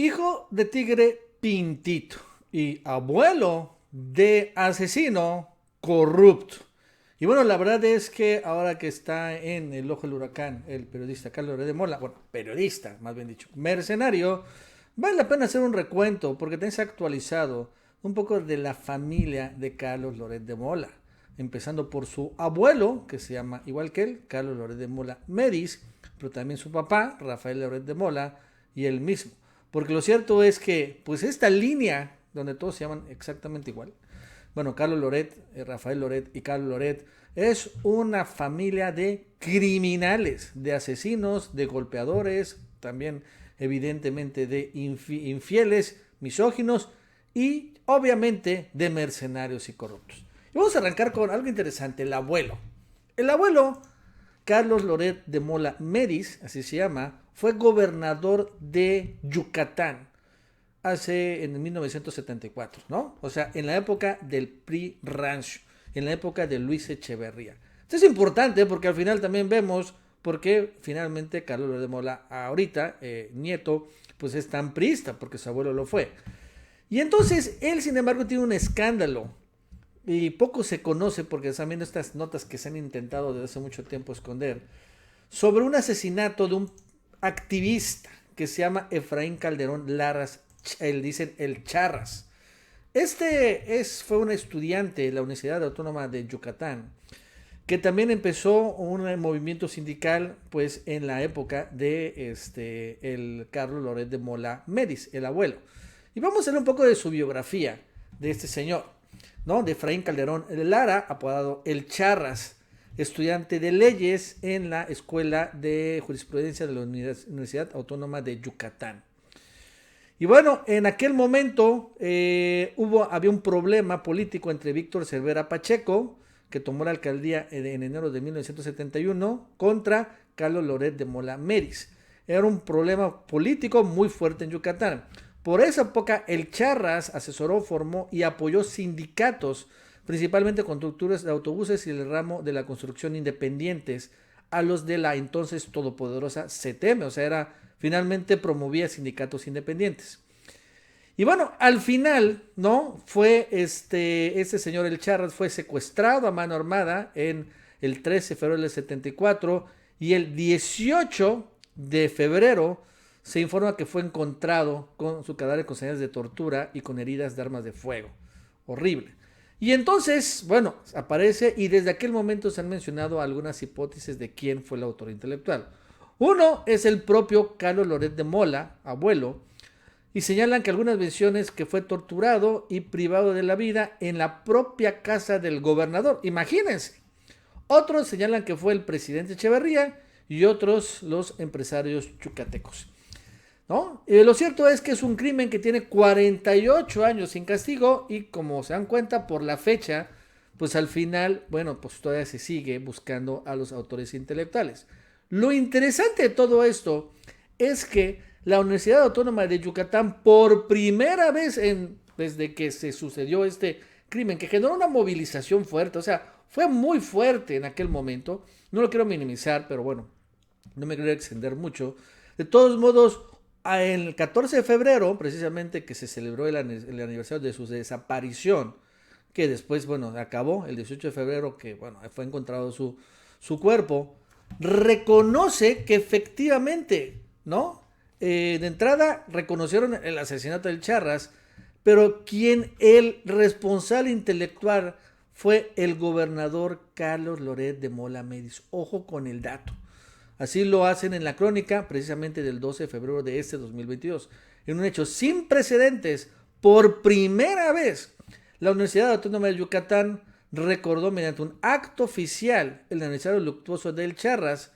Hijo de tigre pintito y abuelo de asesino corrupto. Y bueno, la verdad es que ahora que está en el ojo del huracán el periodista Carlos Loret de Mola, bueno, periodista, más bien dicho, mercenario, vale la pena hacer un recuento porque tenés actualizado un poco de la familia de Carlos Loret de Mola. Empezando por su abuelo, que se llama igual que él, Carlos Loret de Mola Medis, pero también su papá, Rafael Loret de Mola, y él mismo. Porque lo cierto es que, pues esta línea, donde todos se llaman exactamente igual, bueno, Carlos Loret, Rafael Loret y Carlos Loret, es una familia de criminales, de asesinos, de golpeadores, también evidentemente de infieles, misóginos y obviamente de mercenarios y corruptos. Y vamos a arrancar con algo interesante, el abuelo. El abuelo, Carlos Loret de Mola Medis, así se llama, fue gobernador de Yucatán en 1974, ¿no? O sea, en la época del PRI Rancho, en la época de Luis Echeverría. Esto es importante porque al final también vemos por qué finalmente Carlos Loret de Mola, ahorita, nieto, pues es tan priista, porque su abuelo lo fue. Y entonces él, sin embargo, tiene un escándalo y poco se conoce porque también estas notas que se han intentado desde hace mucho tiempo esconder sobre un asesinato de un activista que se llama Efraín Calderón Laras, dicen el Charras. Fue un estudiante de la Universidad Autónoma de Yucatán que también empezó un movimiento sindical pues en la época de el Carlos Loret de Mola Medis, el abuelo. Y vamos a hacer un poco de su biografía de este señor, ¿no? De Efraín Calderón Lara, apodado el Charras, estudiante de leyes en la Escuela de Jurisprudencia de la Universidad Autónoma de Yucatán. Y bueno, en aquel momento había un problema político entre Víctor Cervera Pacheco, que tomó la alcaldía en enero de 1971, contra Carlos Loret de Mola Medis. Era un problema político muy fuerte en Yucatán. Por esa época, el Charras asesoró, formó y apoyó sindicatos, principalmente conductores de autobuses y el ramo de la construcción independientes, a los de la entonces todopoderosa CTM, o sea, finalmente promovía sindicatos independientes. Y bueno, al final, ¿no? Fue este señor El Charras fue secuestrado a mano armada en el 13 de febrero del 74 y el 18 de febrero se informa que fue encontrado con su cadáver con señales de tortura y con heridas de armas de fuego. Horrible. Y entonces, bueno, aparece y desde aquel momento se han mencionado algunas hipótesis de quién fue el autor intelectual. Uno es el propio Carlos Loret de Mola, abuelo, y señalan que algunas versiones que fue torturado y privado de la vida en la propia casa del gobernador. Imagínense. Otros señalan que fue el presidente Echeverría y otros los empresarios yucatecos, ¿no? Lo cierto es que es un crimen que tiene 48 años sin castigo y como se dan cuenta por la fecha, pues al final, bueno, pues todavía se sigue buscando a los autores intelectuales. Lo interesante de todo esto es que la Universidad Autónoma de Yucatán, por primera vez desde que se sucedió este crimen, que generó una movilización fuerte, o sea, fue muy fuerte en aquel momento, no lo quiero minimizar, pero bueno, no me quiero extender mucho. De todos modos, el 14 de febrero, precisamente que se celebró el aniversario de su desaparición, que después, bueno, acabó el 18 de febrero, que bueno, fue encontrado su cuerpo, reconoce que efectivamente, ¿no? De entrada reconocieron el asesinato del Charras, pero el responsable intelectual fue el gobernador Carlos Loret de Mola Medis. Ojo con el dato. Así lo hacen en la crónica, precisamente del 12 de febrero de 2022. En un hecho sin precedentes, por primera vez, la Universidad Autónoma de Yucatán recordó mediante un acto oficial el aniversario luctuoso del Charras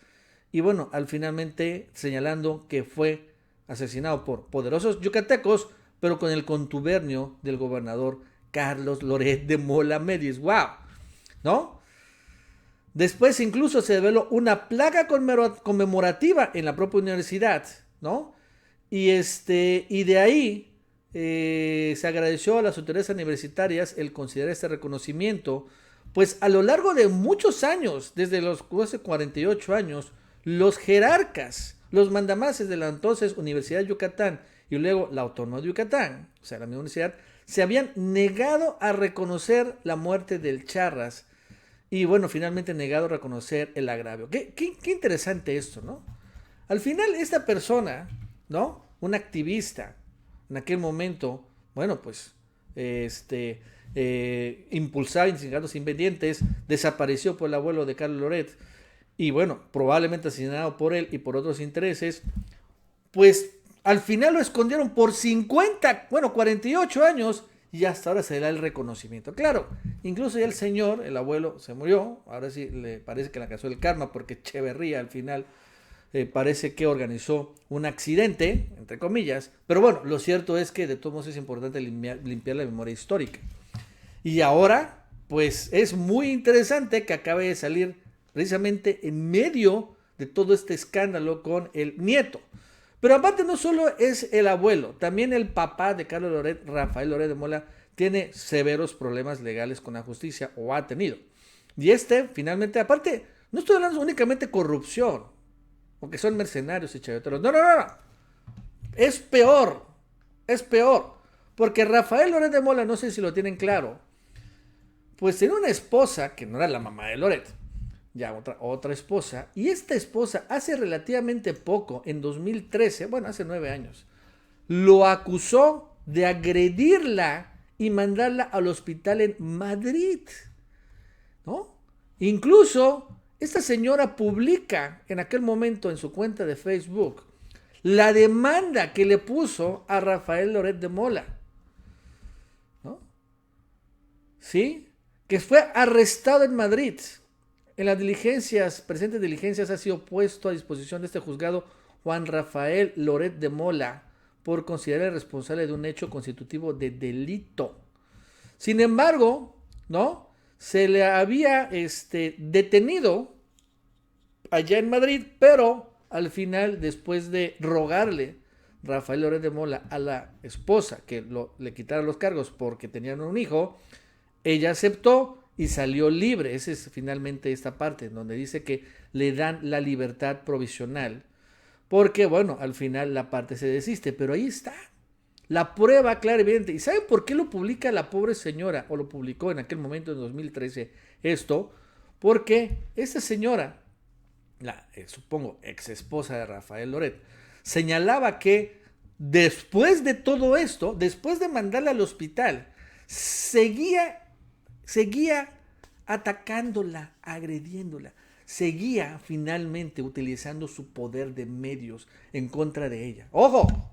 y bueno, al finalmente señalando que fue asesinado por poderosos yucatecos, pero con el contubernio del gobernador Carlos Loret de Mola Medis. ¡Wow! ¿No? Después incluso se develó una placa conmemorativa en la propia universidad, ¿no? Y de ahí se agradeció a las autoridades universitarias el considerar este reconocimiento, pues a lo largo de muchos años, desde los hace 48 años, los jerarcas, los mandamases de la entonces Universidad de Yucatán y luego la Autónoma de Yucatán, o sea, la misma universidad, se habían negado a reconocer la muerte del Charras y bueno, finalmente negado a reconocer el agravio. Qué interesante esto, ¿no? Al final esta persona, ¿no? Un activista, en aquel momento, bueno, pues, impulsaba en sindicatos independientes, desapareció por el abuelo de Carlos Loret, y bueno, probablemente asesinado por él y por otros intereses, pues al final lo escondieron por 48 años y hasta ahora se le da el reconocimiento. Claro, incluso ya el señor, el abuelo, se murió, ahora sí le parece que le alcanzó el karma porque Echeverría al final parece que organizó un accidente, entre comillas, pero bueno, lo cierto es que de todos modos es importante limpiar la memoria histórica. Y ahora, pues es muy interesante que acabe de salir precisamente en medio de todo este escándalo con el nieto. Pero aparte no solo es el abuelo, también el papá de Carlos Loret, Rafael Loret de Mola, tiene severos problemas legales con la justicia o ha tenido. Y finalmente, aparte, no estoy hablando únicamente de corrupción, o que son mercenarios y chayoteros. No. Es peor, porque Rafael Loret de Mola, no sé si lo tienen claro, pues tenía una esposa que no era la mamá de Loret, ya otra esposa, y esta esposa hace relativamente poco, en 2013, bueno, hace 9 años, lo acusó de agredirla y mandarla al hospital en Madrid, ¿no? Incluso esta señora publica en aquel momento en su cuenta de Facebook la demanda que le puso a Rafael Loret de Mola, ¿no? ¿Sí? Que fue arrestado en Madrid. En las presentes diligencias, ha sido puesto a disposición de este juzgado Juan Rafael Loret de Mola por considerar responsable de un hecho constitutivo de delito. Sin embargo, ¿no? Se le había detenido allá en Madrid, pero al final, después de rogarle Rafael Loret de Mola a la esposa que le quitara los cargos porque tenían un hijo, ella aceptó y salió libre. Esa es finalmente esta parte donde dice que le dan la libertad provisional porque, bueno, al final la parte se desiste, pero ahí está la prueba clara y evidente. ¿Y saben por qué lo publica la pobre señora, o lo publicó en aquel momento en 2013 esto? Porque esta señora, la supongo ex esposa de Rafael Loret, señalaba que después de todo esto, después de mandarla al hospital, seguía atacándola, agrediéndola, seguía finalmente utilizando su poder de medios en contra de ella. ¡Ojo!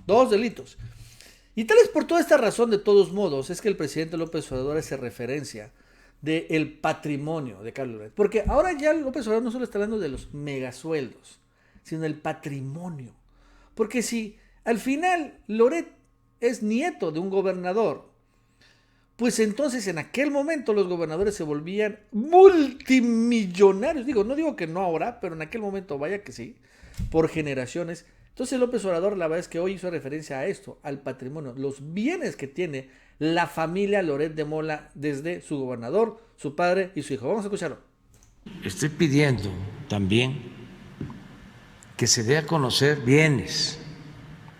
2 delitos. Y tal vez por toda esta razón, de todos modos, es que el presidente López Obrador hace referencia del patrimonio de Carlos Loret. Porque ahora ya López Obrador no solo está hablando de los megasueldos, sino del patrimonio. Porque si al final Loret es nieto de un gobernador, pues entonces en aquel momento los gobernadores se volvían multimillonarios. No digo que no ahora, pero en aquel momento vaya que sí, por generaciones. Entonces López Obrador, la verdad es que hoy hizo referencia a esto, al patrimonio, los bienes que tiene la familia Loret de Mola desde su gobernador, su padre y su hijo. Vamos a escucharlo. Estoy pidiendo también que se dé a conocer bienes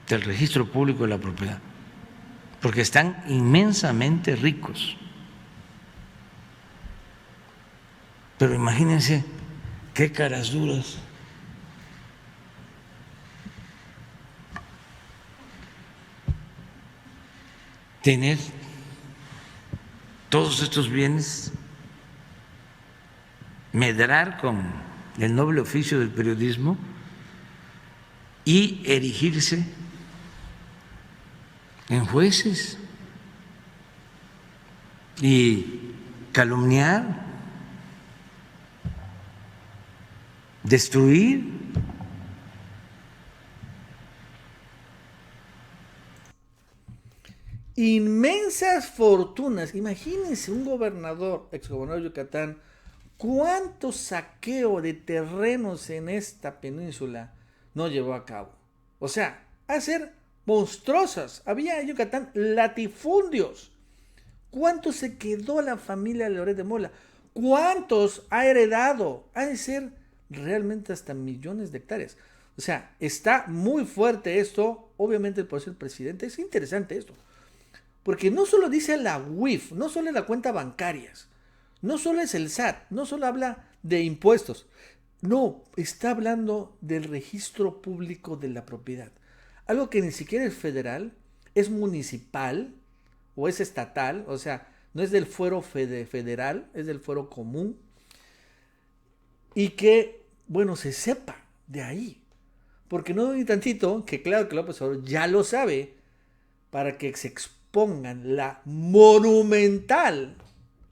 del registro público de la propiedad, porque están inmensamente ricos. Pero imagínense qué caras duras tener todos estos bienes, medrar con el noble oficio del periodismo y erigirse en jueces y calumniar, destruir. Inmensas fortunas. Imagínense un gobernador, exgobernador de Yucatán, cuánto saqueo de terrenos en esta península no llevó a cabo. O sea, a ser monstruosas. Había en Yucatán latifundios. ¿Cuánto se quedó la familia Loret de Mola? ¿Cuántos ha heredado? Ha de ser realmente hasta millones de hectáreas. O sea, está muy fuerte esto. Obviamente por ser presidente es interesante esto. Porque no solo dice la UIF, no solo es la cuenta bancarias, no solo es el SAT, no solo habla de impuestos. No, está hablando del registro público de la propiedad. Algo que ni siquiera es federal, es municipal o es estatal, o sea, no es del fuero federal, es del fuero común. Y que, bueno, se sepa de ahí. Porque no ni tantito, que claro que López Obrador ya lo sabe, para que se expongan la monumental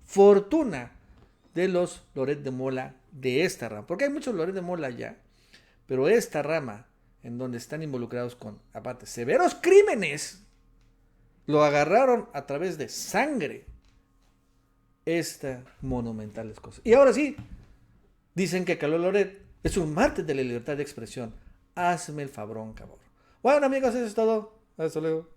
fortuna de los Loret de Mola de esta rama. Porque hay muchos Loret de Mola ya, pero esta rama, en donde están involucrados con, aparte, severos crímenes, lo agarraron a través de sangre. Estas monumentales cosas. Y ahora sí, dicen que Carlos Loret es un mártir de la libertad de expresión. Hazme el fabrón, cabrón. Bueno, amigos, eso es todo. Hasta luego.